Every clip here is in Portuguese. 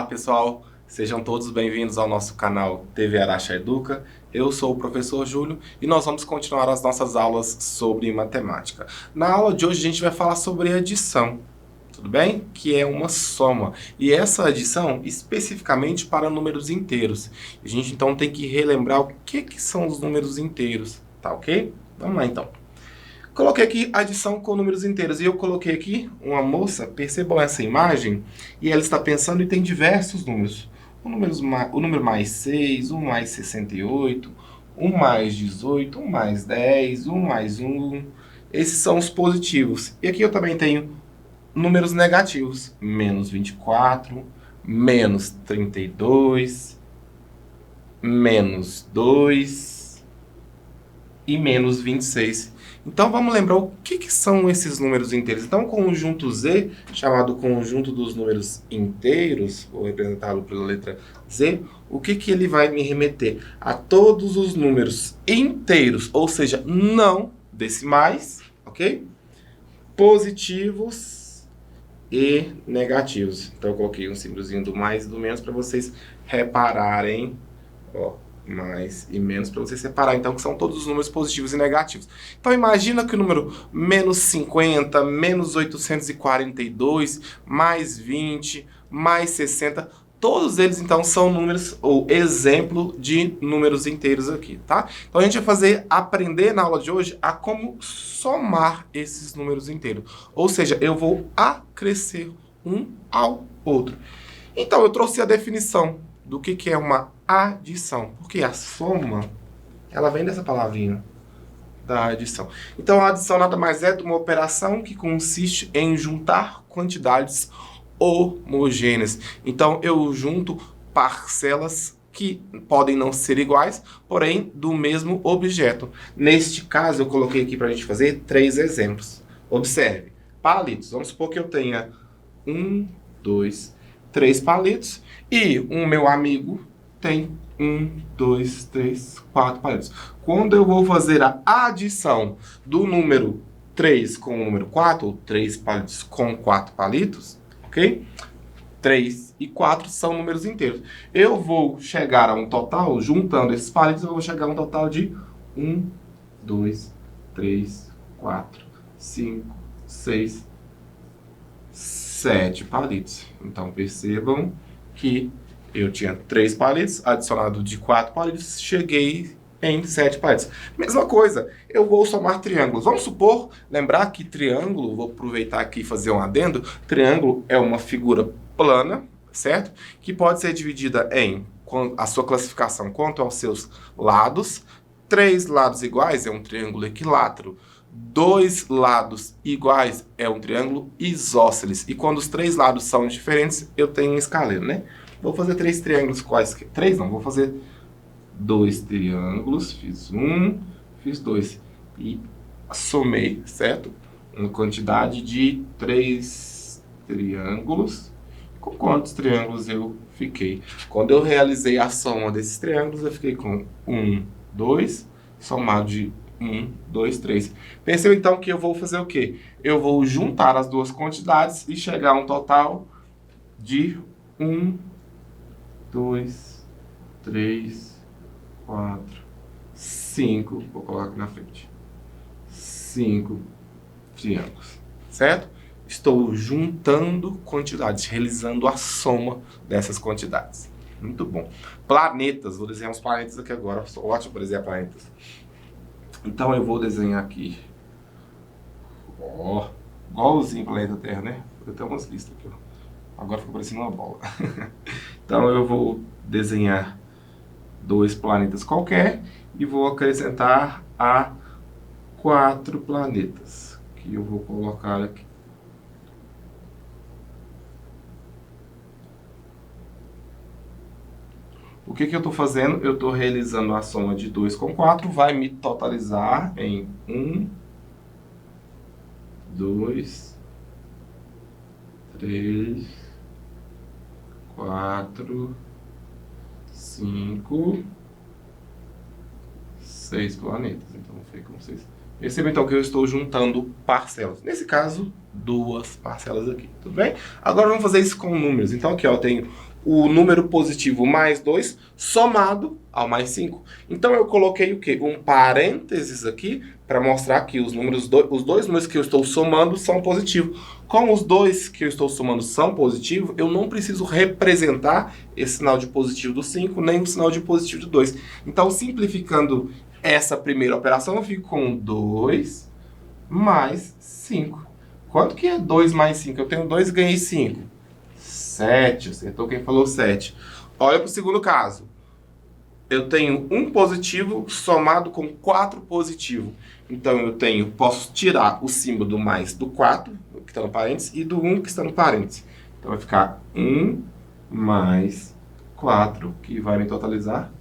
Olá pessoal, sejam todos bem-vindos ao nosso canal TV Araxá Educa. Eu sou o professor Júlio e nós vamos continuar as nossas aulas sobre matemática. Na aula de hoje a gente vai falar sobre adição, tudo bem? Que é uma soma. E essa adição especificamente para números inteiros. A gente então tem que relembrar o que são os números inteiros, tá ok? Vamos lá então. Coloquei aqui adição com números inteiros e eu coloquei aqui uma moça, percebam essa imagem, e ela está pensando e tem diversos números. O número mais 6, 1 mais 68, 1 mais 18, 1 mais 10, 1 mais 1. Esses são os positivos. E aqui eu também tenho números negativos. Menos 24, menos 32, menos 2 e menos 26. Então vamos lembrar o que são esses números inteiros. Então o conjunto Z, chamado conjunto dos números inteiros, vou representá-lo pela letra Z, o que ele vai me remeter? A todos os números inteiros, ou seja, não decimais, ok? Positivos e negativos. Então eu coloquei um símbolozinho do mais e do menos para vocês repararem, ó. Mais e menos para você separar, então, que são todos os números positivos e negativos. Então, imagina que o número menos 50, menos 842, mais 20, mais 60, todos eles, então, são números, ou exemplo de números inteiros aqui, tá? Então, a gente vai aprender na aula de hoje a como somar esses números inteiros. Ou seja, eu vou acrescer um ao outro. Então, eu trouxe a definição do que é uma adição, porque a soma, ela vem dessa palavrinha, da adição. Então, a adição nada mais é do que uma operação que consiste em juntar quantidades homogêneas. Então, eu junto parcelas que podem não ser iguais, porém, do mesmo objeto. Neste caso, eu coloquei aqui para a gente fazer 3 exemplos. Observe, palitos. Vamos supor que eu tenha 1, 2, 3 palitos e o meu amigo tem 1, 2, 3, 4 palitos. Quando eu vou fazer a adição do número 3 com o número 4, ou 3 palitos com 4 palitos, ok? 3 e 4 são números inteiros. Eu vou chegar a um total, juntando esses palitos, eu vou chegar a um total de 1, 2, 3, 4, 5, 6, 7 palitos. Então, percebam que eu tinha 3 palitos, adicionado de 4 palitos, cheguei em 7 palitos. Mesma coisa, eu vou somar triângulos. Vamos supor, lembrar que triângulo, vou aproveitar aqui e fazer um adendo, triângulo é uma figura plana, certo? Que pode ser dividida em a sua classificação quanto aos seus lados. 3 lados iguais é um triângulo equilátero. 2 lados iguais é um triângulo isósceles. E quando os 3 lados são diferentes, eu tenho um escaleno, né? Vou fazer 3 triângulos quais? 3 não, vou fazer 2 triângulos. Fiz 1, fiz 2. E somei, certo? Uma quantidade de 3 triângulos. Com quantos triângulos eu fiquei? Quando eu realizei a soma desses triângulos, eu fiquei com 1, 2, somado de 1, 2, 3. Perceba então que eu vou fazer o quê? Eu vou juntar as duas quantidades e chegar a um total de 1, 2, 3, 4, 5. Vou colocar aqui na frente. 5 triângulos, certo? Estou juntando quantidades, realizando a soma dessas quantidades. Muito bom. Planetas, vou desenhar uns planetas aqui agora. Sou ótimo para desenhar planetas. Então eu vou desenhar aqui, ó, igualzinho o planeta Terra, né? Eu tenho umas listas aqui, ó. Agora ficou parecendo uma bola. Então eu vou desenhar 2 planetas qualquer e vou acrescentar a 4 planetas, que eu vou colocar aqui. O que eu estou fazendo? Eu estou realizando a soma de 2 com 4, vai me totalizar em 1, 2, 3, 4, 5, 6 planetas. Então, fica com 6. Perceba então que eu estou juntando parcelas. Nesse caso, 2 parcelas aqui, tudo bem? Agora vamos fazer isso com números. Então aqui, ó, eu tenho o número positivo mais 2 somado ao mais 5. Então eu coloquei o quê? Um parênteses aqui para mostrar que os dois números que eu estou somando são positivos. Como os dois que eu estou somando são positivos, eu não preciso representar esse sinal de positivo do 5, nem o sinal de positivo do 2. Então, simplificando essa primeira operação, eu fico com 2 mais 5. Quanto que é 2 mais 5? Eu tenho 2 e ganhei 5. 7. Acertou quem falou 7. Olha para o segundo caso. Eu tenho um positivo somado com 4 positivo. Então, posso tirar o símbolo do mais do 4, que está no parênteses, e do 1, que está no parênteses. Então, vai ficar 1 mais 4, que vai me totalizar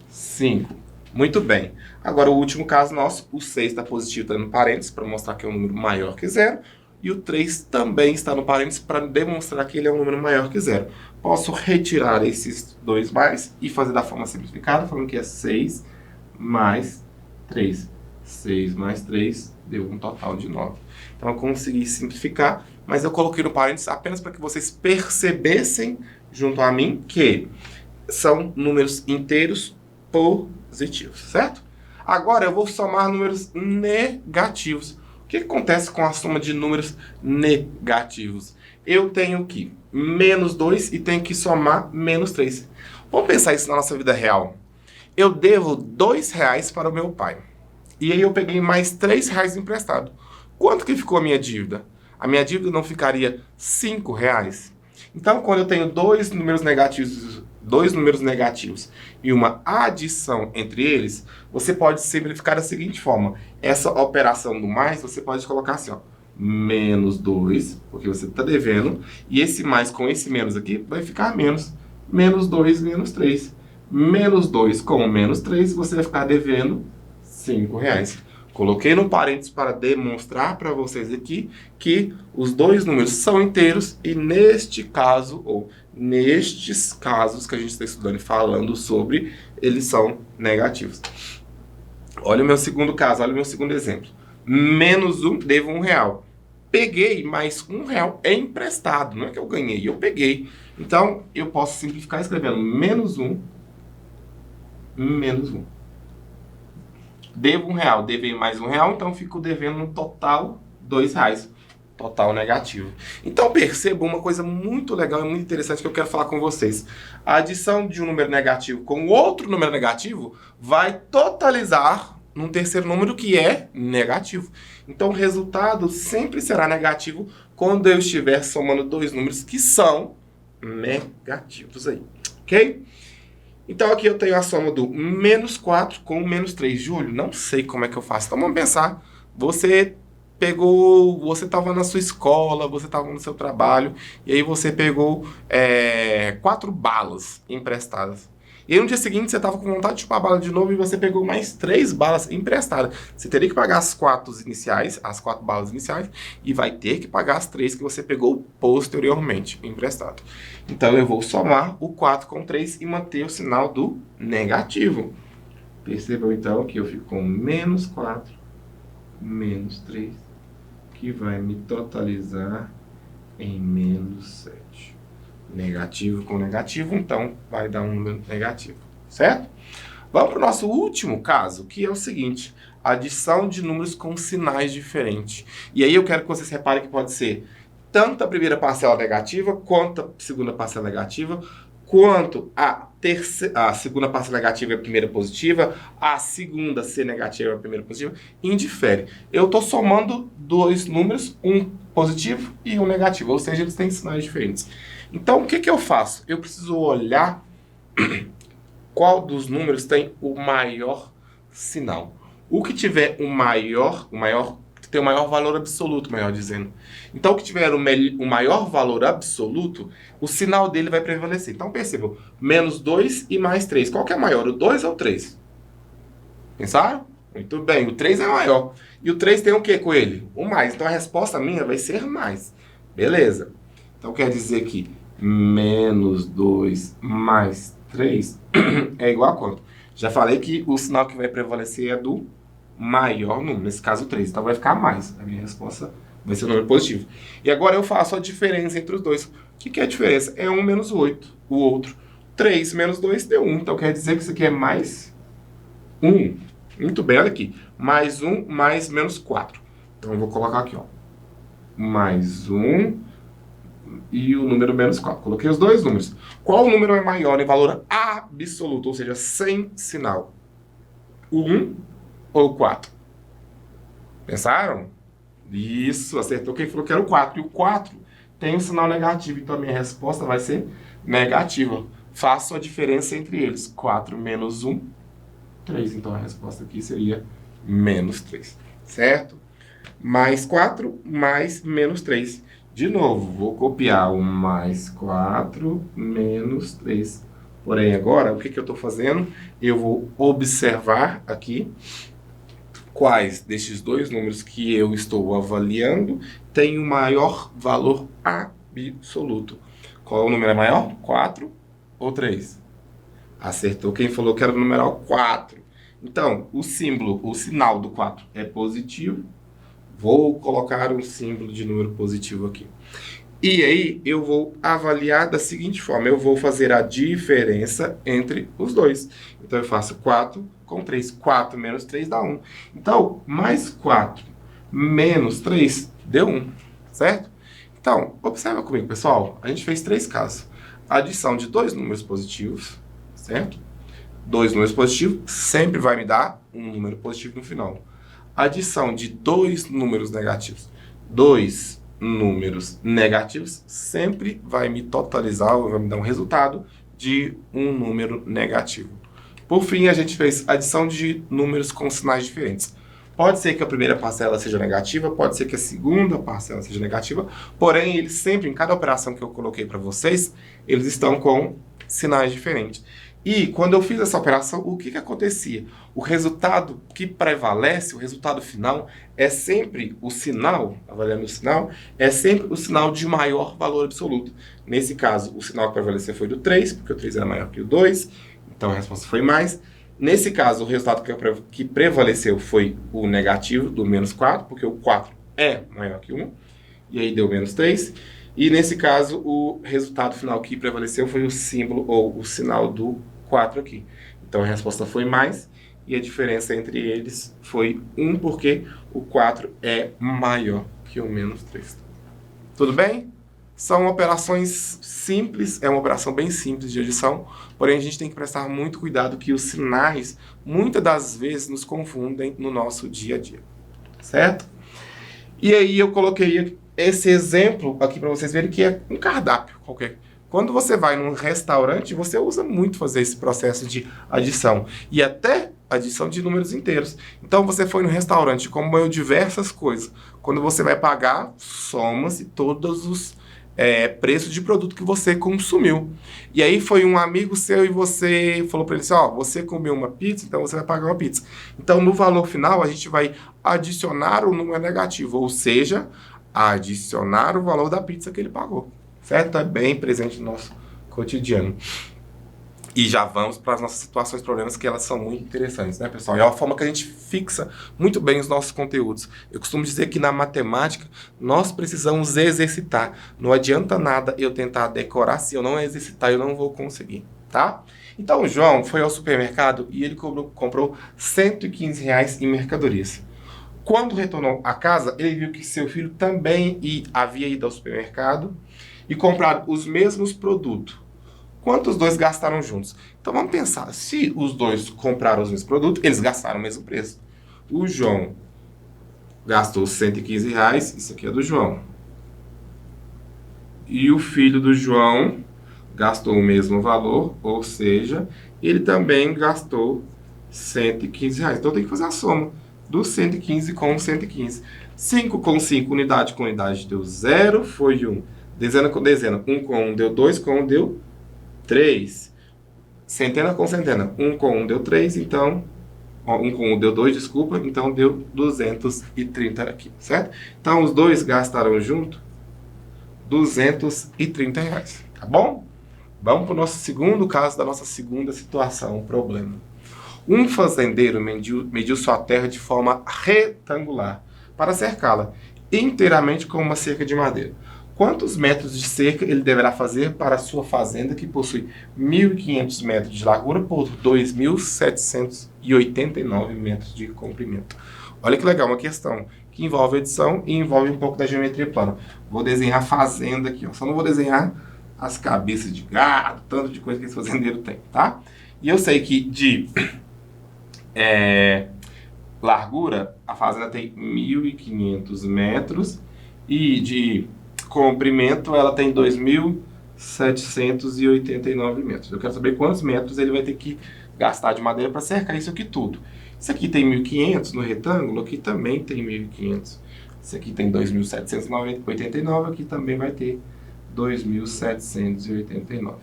5. Muito bem. Agora, o último caso nosso, o 6 está positivo, está no parênteses, para mostrar que é um número maior que 0. E o 3 também está no parênteses para demonstrar que ele é um número maior que 0. Posso retirar esses dois mais e fazer da forma simplificada, falando que é 6 mais 3. 6 mais 3 deu um total de 9. Então eu consegui simplificar, mas eu coloquei no parênteses apenas para que vocês percebessem, junto a mim, que são números inteiros positivos, certo? Agora eu vou somar números negativos. O que acontece com a soma de números negativos? Eu tenho que menos 2 e tenho que somar menos 3. Vamos pensar isso na nossa vida real. Eu devo R$2 para o meu pai. E aí eu peguei mais R$3 emprestado. Quanto que ficou a minha dívida? A minha dívida não ficaria R$5? Então, quando eu tenho dois números negativos e uma adição entre eles, você pode simplificar da seguinte forma. Essa operação do mais, você pode colocar assim, ó, menos 2, porque você está devendo, e esse mais com esse menos aqui vai ficar menos. Menos 2, menos 3. Menos 2 com menos 3, você vai ficar devendo R$5. Coloquei no parênteses para demonstrar para vocês aqui que os dois números são inteiros e neste caso, ou nestes casos que a gente está estudando e falando sobre, eles são negativos. Olha o meu segundo caso, olha o meu segundo exemplo. Menos 1, devo R$1. Peguei mais R$1 emprestado, não é que eu ganhei, eu peguei. Então, eu posso simplificar escrevendo menos 1, menos 1. Devo R$1, devei mais R$1, então fico devendo no total R$2. Total negativo. Então perceba uma coisa muito legal e muito interessante que eu quero falar com vocês. A adição de um número negativo com outro número negativo vai totalizar num terceiro número que é negativo. Então o resultado sempre será negativo quando eu estiver somando dois números que são negativos aí, ok? Então aqui eu tenho a soma do menos 4 com menos 3. Júlio, não sei como é que eu faço. Então vamos pensar. Você estava na sua escola, você estava no seu trabalho, e aí você pegou 4 balas emprestadas. E aí no dia seguinte você estava com vontade de chupar a bala de novo e você pegou mais 3 balas emprestadas. Você teria que pagar as 4 balas iniciais, e vai ter que pagar as 3 que você pegou posteriormente emprestado. Então eu vou somar o 4 com 3 e manter o sinal do negativo. Percebam então que eu fico com menos 4, menos 3, que vai me totalizar em menos 7. Negativo com negativo, então vai dar um número negativo, certo? Vamos para o nosso último caso, que é o seguinte: adição de números com sinais diferentes. E aí eu quero que vocês reparem que pode ser tanto a primeira parcela negativa, quanto a segunda parcela negativa, quanto a segunda parcela negativa e a primeira positiva, a segunda ser negativa e a primeira positiva, indifere. Eu estou somando dois números, um positivo e um negativo, ou seja, eles têm sinais diferentes. Então, o que eu faço? Eu preciso olhar qual dos números tem o maior sinal. O que tiver tem o maior valor absoluto, melhor dizendo. Então, o que tiver o maior valor absoluto, o sinal dele vai prevalecer. Então, percebam, menos 2 e mais 3. Qual que é maior, o 2 ou o 3? Pensaram? Muito bem, o 3 é maior. E o 3 tem o que com ele? O mais. Então, a resposta minha vai ser mais. Beleza. Então, quer dizer que menos 2 mais 3 é igual a quanto? Já falei que o sinal que vai prevalecer é do maior número, nesse caso 3. Então vai ficar mais. A minha resposta vai ser um número positivo. E agora eu faço a diferença entre os dois. O que é a diferença? É 1 menos 8. O outro, 3 menos 2 deu 1. Então quer dizer que isso aqui é mais 1. Muito bem, olha aqui. Mais 1 mais menos 4. Então eu vou colocar aqui, ó. Mais 1 e o número menos 4. Coloquei os dois números. Qual número é maior em valor absoluto, ou seja, sem sinal? O 1 ou o 4? Pensaram? Isso, acertou quem falou que era o 4. E o 4 tem um sinal negativo, então a minha resposta vai ser negativa. Faço a diferença entre eles. 4 menos 1, 3. Então a resposta aqui seria menos 3, certo? Mais 4, mais menos 3. De novo, vou copiar o mais 4, menos 3. Porém, agora, o que eu estou fazendo? Eu vou observar aqui quais destes dois números que eu estou avaliando têm o maior valor absoluto. Qual o número é maior? 4 ou 3? Acertou quem falou que era o numeral 4. Então, o símbolo, o sinal do 4 é positivo. Vou colocar um símbolo de número positivo aqui. E aí, eu vou avaliar da seguinte forma. Eu vou fazer a diferença entre os dois. Então, eu faço 4 com 3. 4 menos 3 dá 1. Então, mais 4 menos 3 deu 1, certo? Então, observa comigo, pessoal. A gente fez 3 casos. Adição de dois números positivos, certo? Dois números positivos sempre vai me dar um número positivo no final. Adição de dois números negativos. Dois números negativos sempre vai me totalizar, ou vai me dar um resultado de um número negativo. Por fim, a gente fez adição de números com sinais diferentes. Pode ser que a primeira parcela seja negativa, pode ser que a segunda parcela seja negativa, porém, eles sempre, em cada operação que eu coloquei para vocês, eles estão com sinais diferentes. E quando eu fiz essa operação, o que acontecia? O resultado que prevalece, o resultado final, é sempre o sinal, avaliando o sinal, é sempre o sinal de maior valor absoluto. Nesse caso, o sinal que prevaleceu foi do 3, porque o 3 era maior que o 2, então a resposta foi mais. Nesse caso, o resultado que prevaleceu foi o negativo, do menos 4, porque o 4 é maior que 1, e aí deu menos 3. E nesse caso, o resultado final que prevaleceu foi o símbolo ou o sinal do 4 aqui. Então a resposta foi mais e a diferença entre eles foi 1, porque o 4 é maior que o menos 3. Tudo bem? São operações simples, é uma operação bem simples de adição, porém a gente tem que prestar muito cuidado que os sinais, muitas das vezes, nos confundem no nosso dia a dia. Certo? E aí eu coloquei esse exemplo aqui para vocês verem que é um cardápio qualquer. Quando você vai num restaurante, você usa muito fazer esse processo de adição. E até adição de números inteiros. Então, você foi no restaurante, comeu diversas coisas. Quando você vai pagar, soma-se todos os preços de produto que você consumiu. E aí foi um amigo seu e você falou para ele assim, ó, você comeu uma pizza, então você vai pagar uma pizza. Então, no valor final, a gente vai adicionar o número negativo, ou seja, adicionar o valor da pizza que ele pagou. Certo? É bem presente no nosso cotidiano. E já vamos para as nossas situações, problemas, que elas são muito interessantes, né, pessoal? E é uma forma que a gente fixa muito bem os nossos conteúdos. Eu costumo dizer que na matemática, nós precisamos exercitar. Não adianta nada eu tentar decorar, se eu não exercitar, eu não vou conseguir, tá? Então, o João foi ao supermercado e ele comprou R$115 em mercadorias. Quando retornou à casa, ele viu que seu filho também havia ido ao supermercado e compraram os mesmos produtos. Quantos dois gastaram juntos? Então vamos pensar, se os dois compraram os mesmos produtos, eles gastaram o mesmo preço. O João gastou R$115, isso aqui é do João. E o filho do João gastou o mesmo valor, ou seja, ele também gastou R$115. Então tem que fazer a soma do 115 com 115. 5 com 5, unidade com unidade deu 0, foi 1. Dezena com dezena, 1 com 1 deu 2, com 1 deu 3. Centena com centena, 1 com 1 deu 3, então... 1 com 1 deu 2, desculpa, então deu 230 aqui, certo? Então os dois gastaram junto R$230, tá bom? Vamos para o nosso segundo caso da nossa segunda situação, problema. Um fazendeiro mediu sua terra de forma retangular para cercá-la. inteiramente com uma cerca de madeira. Quantos metros de cerca ele deverá fazer para a sua fazenda, que possui 1.500 metros de largura por 2.789 metros de comprimento? Olha que legal, uma questão que envolve edição e envolve um pouco da geometria plana. Vou desenhar a fazenda aqui, ó. Só não vou desenhar as cabeças de gado, tanto de coisa que esse fazendeiro tem, tá? E eu sei que de largura, a fazenda tem 1.500 metros e de comprimento ela tem 2.789 metros. Eu quero saber quantos metros ele vai ter que gastar de madeira para cercar isso aqui tudo. Isso aqui tem 1.500 no retângulo, aqui também tem 1.500. Isso aqui tem 2.789, aqui também vai ter 2.789.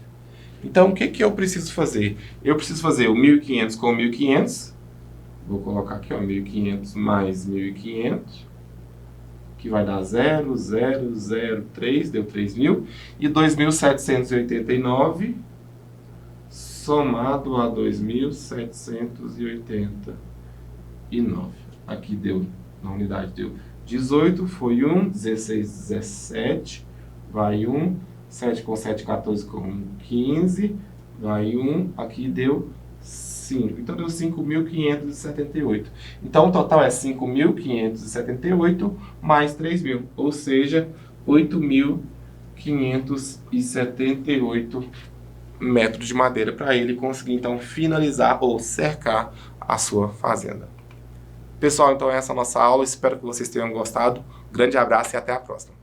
Então, o que eu preciso fazer? Eu preciso fazer o 1.500 com 1.500. Vou colocar aqui, ó, 1.500 mais 1.500, que vai dar 0,003, deu 3.000. E 2.789 somado a 2.789. Aqui deu, na unidade deu 18, foi 1, 16, 17, vai 1, 7 com 7, 14 com 15, vai 1, aqui deu 5. Então deu 5.578. Então o total é 5.578 mais 3.000, ou seja, 8.578 metros de madeira para ele conseguir então finalizar ou cercar a sua fazenda. Pessoal, então essa é a nossa aula. Espero que vocês tenham gostado. Grande abraço e até a próxima.